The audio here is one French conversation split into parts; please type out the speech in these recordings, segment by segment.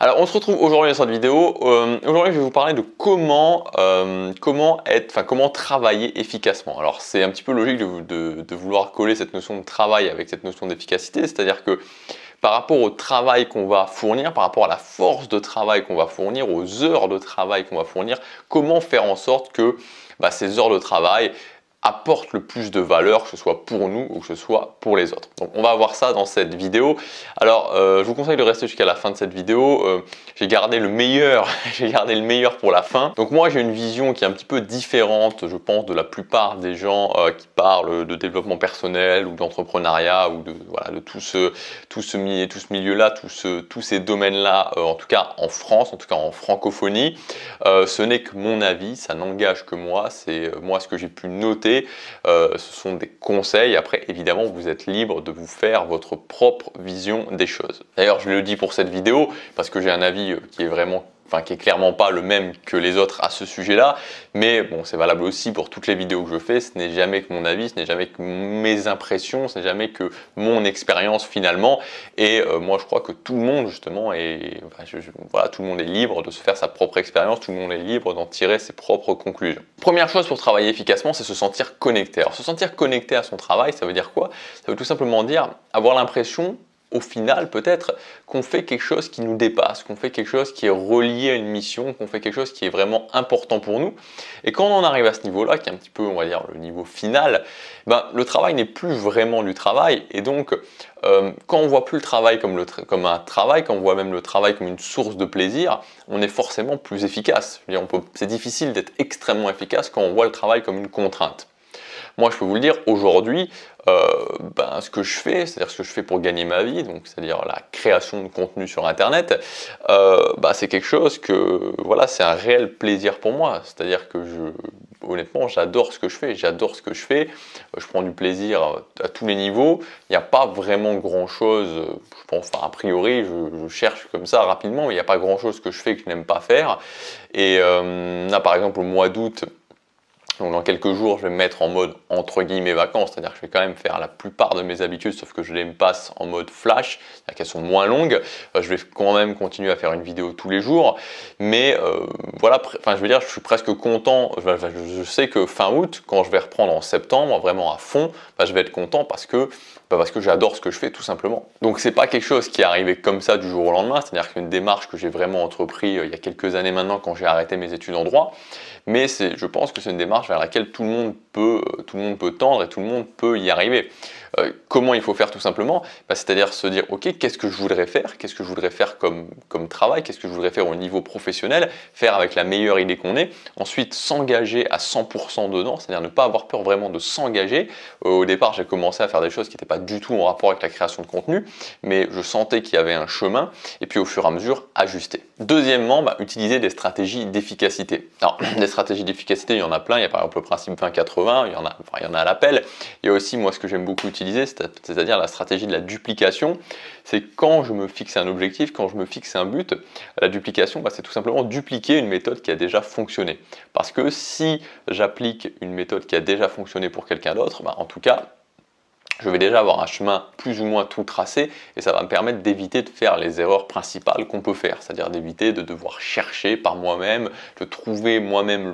Alors on se retrouve aujourd'hui dans cette vidéo. Aujourd'hui je vais vous parler de comment travailler efficacement. Alors c'est un petit peu logique de vouloir coller cette notion de travail avec cette notion d'efficacité, c'est-à-dire que par rapport au travail qu'on va fournir, par rapport à la force de travail qu'on va fournir, aux heures de travail qu'on va fournir, comment faire en sorte que ces heures de travail apportent le plus de valeur, que ce soit pour nous ou que ce soit pour les autres. Donc on va voir ça dans cette vidéo. Alors je vous conseille de rester jusqu'à la fin de cette vidéo. J'ai gardé le meilleur, j'ai gardé le meilleur pour la fin. Donc moi j'ai une vision qui est un petit peu différente, je pense, de la plupart des gens qui parlent de développement personnel ou d'entrepreneuriat ou de tout ce milieu-là, tous ces domaines-là, en tout cas en France, en tout cas en francophonie. Ce n'est que mon avis, ça n'engage que moi, c'est moi ce que j'ai pu noter. Ce sont des conseils. Après, évidemment, vous êtes libre de vous faire votre propre vision des choses. D'ailleurs, je le dis pour cette vidéo parce que j'ai un avis qui est clairement pas le même que les autres à ce sujet-là, mais bon, c'est valable aussi pour toutes les vidéos que je fais. Ce n'est jamais que mon avis, ce n'est jamais que mes impressions, ce n'est jamais que mon expérience finalement. Et moi, je crois que tout le monde justement tout le monde est libre de se faire sa propre expérience, tout le monde est libre d'en tirer ses propres conclusions. Première chose pour travailler efficacement, c'est se sentir connecté. Alors, se sentir connecté à son travail, ça veut dire quoi? Ça veut tout simplement dire avoir l'impression, au final peut-être, qu'on fait quelque chose qui nous dépasse, qu'on fait quelque chose qui est relié à une mission, qu'on fait quelque chose qui est vraiment important pour nous. Et quand on en arrive à ce niveau-là, qui est un petit peu, on va dire, le niveau final, le travail n'est plus vraiment du travail. Et donc, quand on voit plus le travail comme un travail, quand on voit même le travail comme une source de plaisir, on est forcément plus efficace. C'est difficile d'être extrêmement efficace quand on voit le travail comme une contrainte. Moi, je peux vous le dire, aujourd'hui, ce que je fais, c'est-à-dire ce que je fais pour gagner ma vie, donc c'est-à-dire la création de contenu sur Internet, c'est quelque chose que, voilà, c'est un réel plaisir pour moi. C'est-à-dire que honnêtement, j'adore ce que je fais, je prends du plaisir à tous les niveaux. Il n'y a pas vraiment grand-chose, je pense, a priori, je cherche comme ça rapidement, mais il n'y a pas grand-chose que je fais que je n'aime pas faire. Et là, par exemple, au mois d'août, donc dans quelques jours, je vais me mettre en mode entre guillemets vacances, c'est-à-dire que je vais quand même faire la plupart de mes habitudes, sauf que je les passe en mode flash, c'est-à-dire qu'elles sont moins longues. Je vais quand même continuer à faire une vidéo tous les jours, mais je veux dire, je suis presque content. Je sais que fin août, quand je vais reprendre en septembre, vraiment à fond, je vais être content parce que j'adore ce que je fais tout simplement. Donc c'est pas quelque chose qui est arrivé comme ça du jour au lendemain, c'est-à-dire qu'une démarche que j'ai vraiment entrepris il y a quelques années maintenant quand j'ai arrêté mes études en droit, mais je pense que c'est une démarche vers laquelle tout le monde peut tendre et tout le monde peut y arriver. Comment il faut faire tout simplement? C'est-à-dire se dire, ok, qu'est-ce que je voudrais faire comme travail, qu'est-ce que je voudrais faire au niveau professionnel, faire avec la meilleure idée qu'on ait, ensuite s'engager à 100% dedans, c'est-à-dire ne pas avoir peur vraiment de s'engager. Au départ, j'ai commencé à faire des choses qui n'étaient pas du tout en rapport avec la création de contenu, mais je sentais qu'il y avait un chemin, et puis au fur et à mesure, ajuster. Deuxièmement, utiliser des stratégies d'efficacité. Alors, des stratégies d'efficacité, il y en a plein, il y a par exemple le principe 20-80, il y en a à l'appel. Il y a aussi, moi, ce que j'aime beaucoup utiliser, c'est-à-dire la stratégie de la duplication. C'est quand je me fixe un objectif, quand je me fixe un but, la duplication, c'est tout simplement dupliquer une méthode qui a déjà fonctionné. Parce que si j'applique une méthode qui a déjà fonctionné pour quelqu'un d'autre, en tout cas, je vais déjà avoir un chemin plus ou moins tout tracé et ça va me permettre d'éviter de faire les erreurs principales qu'on peut faire, c'est-à-dire d'éviter de devoir chercher par moi-même, de trouver moi-même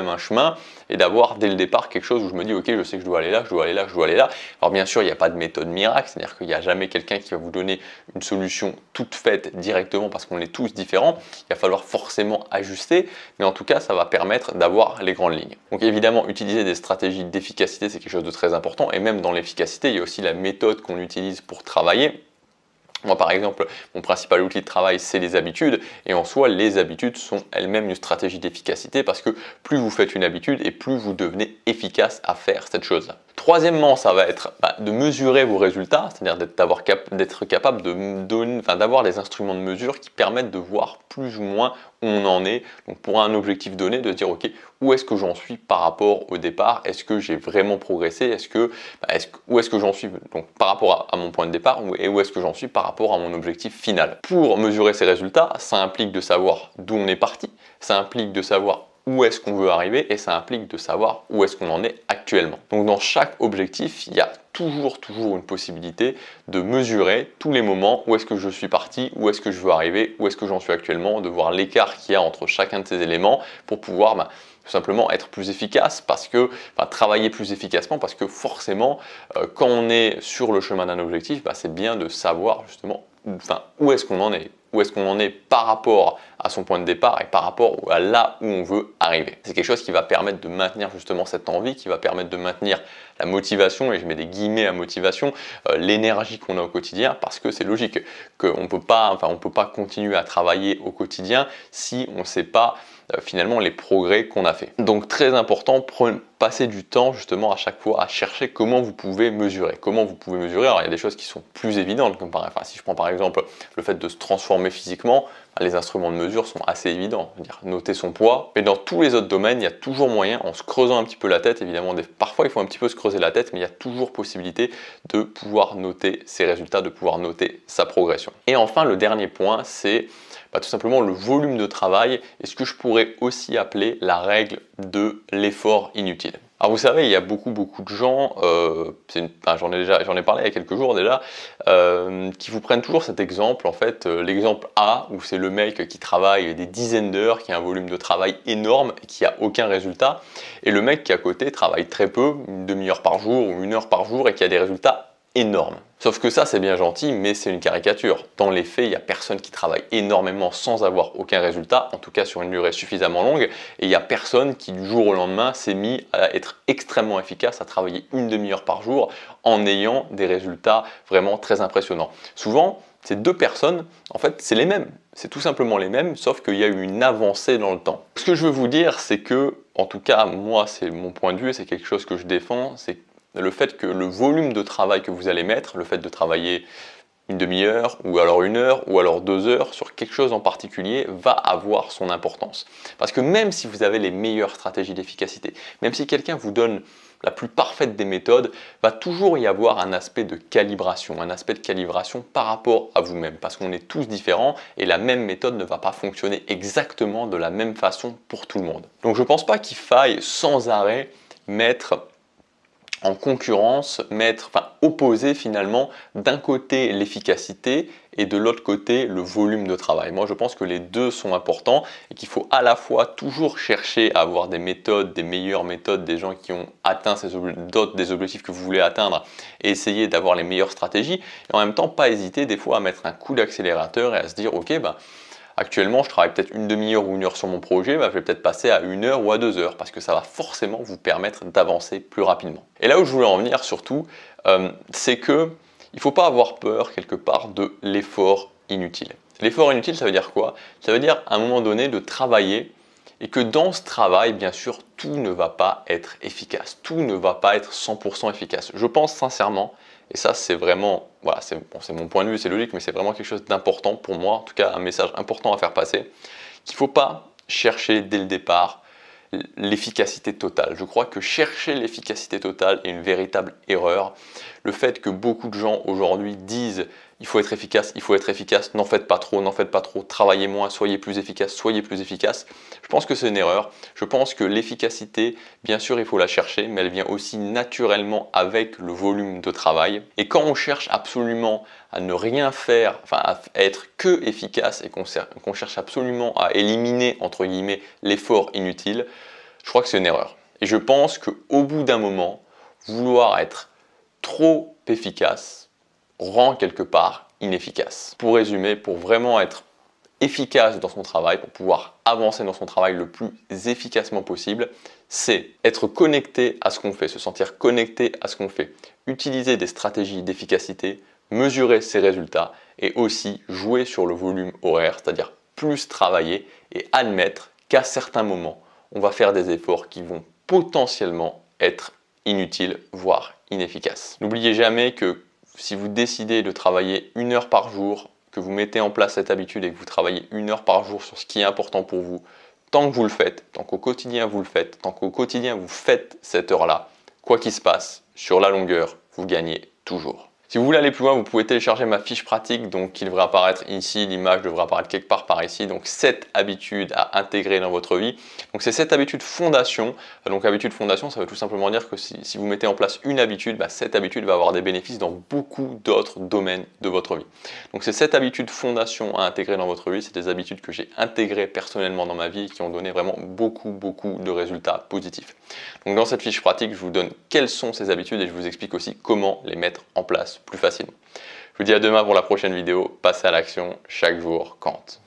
un chemin et d'avoir dès le départ quelque chose où je me dis ok, je sais que je dois aller là, je dois aller là, je dois aller là. Alors bien sûr, il n'y a pas de méthode miracle, c'est-à-dire qu'il n'y a jamais quelqu'un qui va vous donner une solution toute faite directement parce qu'on est tous différents. Il va falloir forcément ajuster, mais en tout cas, ça va permettre d'avoir les grandes lignes. Donc évidemment, utiliser des stratégies d'efficacité, c'est quelque chose de très important et même dans l'efficacité, il y a aussi la méthode qu'on utilise pour travailler. Moi, par exemple, mon principal outil de travail, c'est les habitudes. Et en soi, les habitudes sont elles-mêmes une stratégie d'efficacité parce que plus vous faites une habitude et plus vous devenez efficace à faire cette chose-là. Troisièmement, ça va être de mesurer vos résultats, c'est-à-dire d'être capable d'avoir des instruments de mesure qui permettent de voir plus ou moins où on en est. Donc pour un objectif donné, de dire ok, où est-ce que j'en suis par rapport au départ? Est-ce que j'ai vraiment progressé? Où est-ce que j'en suis donc par rapport à mon point de départ et où est-ce que j'en suis par rapport à mon objectif final? Pour mesurer ces résultats, ça implique de savoir d'où on est parti, ça implique de savoir où est-ce qu'on veut arriver et ça implique de savoir où est-ce qu'on en est actuellement. Donc dans chaque objectif, il y a toujours une possibilité de mesurer tous les moments où est-ce que je suis parti, où est-ce que je veux arriver, où est-ce que j'en suis actuellement, de voir l'écart qu'il y a entre chacun de ces éléments pour pouvoir tout simplement être plus efficace travailler plus efficacement parce que forcément quand on est sur le chemin d'un objectif, c'est bien de savoir justement où est-ce qu'on en est. Où est-ce qu'on en est par rapport à son point de départ et par rapport à là où on veut arriver. C'est quelque chose qui va permettre de maintenir justement cette envie, qui va permettre de maintenir la motivation, et je mets des guillemets à motivation, l'énergie qu'on a au quotidien, parce que c'est logique qu'on ne peut pas continuer à travailler au quotidien si on ne sait pas finalement les progrès qu'on a fait. Donc très important, passez du temps justement à chaque fois à chercher comment vous pouvez mesurer. Comment vous pouvez mesurer, alors il y a des choses qui sont plus évidentes, comme si je prends par exemple le fait de se transformer physiquement, les instruments de mesure sont assez évidents, c'est-à-dire noter son poids, mais dans tous les autres domaines, il y a toujours moyen, en se creusant un petit peu la tête, évidemment, parfois il faut un petit peu se creuser la tête, mais il y a toujours possibilité de pouvoir noter ses résultats, de pouvoir noter sa progression. Et enfin, le dernier point, c'est tout simplement le volume de travail et ce que je pourrais aussi appeler la règle de l'effort inutile. Alors vous savez, il y a beaucoup de gens, j'en ai parlé il y a quelques jours déjà, qui vous prennent toujours cet exemple, en fait, l'exemple A, où c'est le mec qui travaille des dizaines d'heures, qui a un volume de travail énorme et qui a aucun résultat, et le mec qui à côté travaille très peu, une demi-heure par jour ou une heure par jour et qui a des résultats énorme. Sauf que ça, c'est bien gentil, mais c'est une caricature. Dans les faits, il n'y a personne qui travaille énormément sans avoir aucun résultat, en tout cas sur une durée suffisamment longue, et il n'y a personne qui du jour au lendemain s'est mis à être extrêmement efficace, à travailler une demi-heure par jour en ayant des résultats vraiment très impressionnants. Souvent, ces deux personnes, en fait, c'est les mêmes. C'est tout simplement les mêmes, sauf qu'il y a eu une avancée dans le temps. Ce que je veux vous dire, c'est que, en tout cas, moi, c'est mon point de vue, et c'est quelque chose que je défends, c'est le fait que le volume de travail que vous allez mettre, le fait de travailler une demi-heure, ou alors une heure, ou alors 2 heures sur quelque chose en particulier va avoir son importance. Parce que même si vous avez les meilleures stratégies d'efficacité, même si quelqu'un vous donne la plus parfaite des méthodes, va toujours y avoir un aspect de calibration par rapport à vous-même, parce qu'on est tous différents et la même méthode ne va pas fonctionner exactement de la même façon pour tout le monde. Donc je ne pense pas qu'il faille sans arrêt mettre en concurrence, opposer finalement d'un côté l'efficacité et de l'autre côté le volume de travail. Moi je pense que les deux sont importants et qu'il faut à la fois toujours chercher à avoir des méthodes, des meilleures méthodes, des gens qui ont atteint des objectifs que vous voulez atteindre et essayer d'avoir les meilleures stratégies, et en même temps pas hésiter des fois à mettre un coup d'accélérateur et à se dire ok, actuellement, je travaille peut-être une demi-heure ou une heure sur mon projet, je vais peut-être passer à 1 heure ou à 2 heures parce que ça va forcément vous permettre d'avancer plus rapidement. Et là où je voulais en venir surtout, c'est que il ne faut pas avoir peur quelque part de l'effort inutile. L'effort inutile, ça veut dire quoi? Ça veut dire à un moment donné de travailler et que dans ce travail, bien sûr, tout ne va pas être efficace, tout ne va pas être 100% efficace. Je pense sincèrement, et ça c'est vraiment, voilà, c'est mon point de vue, c'est logique, mais c'est vraiment quelque chose d'important pour moi, en tout cas un message important à faire passer, qu'il ne faut pas chercher dès le départ l'efficacité totale. Je crois que chercher l'efficacité totale est une véritable erreur. Le fait que beaucoup de gens aujourd'hui disent il faut être efficace, n'en faites pas trop, travaillez moins, soyez plus efficace, je pense que c'est une erreur. Je pense que l'efficacité, bien sûr, il faut la chercher, mais elle vient aussi naturellement avec le volume de travail. Et quand on cherche absolument à ne rien faire, à être que efficace et qu'on cherche absolument à éliminer, entre guillemets, l'effort inutile, je crois que c'est une erreur. Et je pense qu'au bout d'un moment, vouloir être trop efficace rend quelque part inefficace. Pour résumer, pour vraiment être efficace dans son travail, pour pouvoir avancer dans son travail le plus efficacement possible, c'est être connecté à ce qu'on fait, se sentir connecté à ce qu'on fait, utiliser des stratégies d'efficacité, mesurer ses résultats et aussi jouer sur le volume horaire, c'est-à-dire plus travailler et admettre qu'à certains moments, on va faire des efforts qui vont potentiellement être inutiles, voire inefficaces. N'oubliez jamais que si vous décidez de travailler 1 heure par jour, que vous mettez en place cette habitude et que vous travaillez 1 heure par jour sur ce qui est important pour vous, tant que vous le faites, tant qu'au quotidien vous le faites, tant qu'au quotidien vous faites cette heure-là, quoi qu'il se passe, sur la longueur, vous gagnez toujours. Si vous voulez aller plus loin, vous pouvez télécharger ma fiche pratique, donc qui devrait apparaître ici, l'image devrait apparaître quelque part par ici, donc 7 habitudes à intégrer dans votre vie. Donc c'est 7 habitudes fondation. Donc habitude fondation, ça veut tout simplement dire que si vous mettez en place une habitude, cette habitude va avoir des bénéfices dans beaucoup d'autres domaines de votre vie. Donc c'est 7 habitudes fondation à intégrer dans votre vie, c'est des habitudes que j'ai intégrées personnellement dans ma vie et qui ont donné vraiment beaucoup de résultats positifs. Donc dans cette fiche pratique, je vous donne quelles sont ces habitudes et je vous explique aussi comment les mettre en place plus facilement. Je vous dis à demain pour la prochaine vidéo. Passez à l'action, chaque jour compte.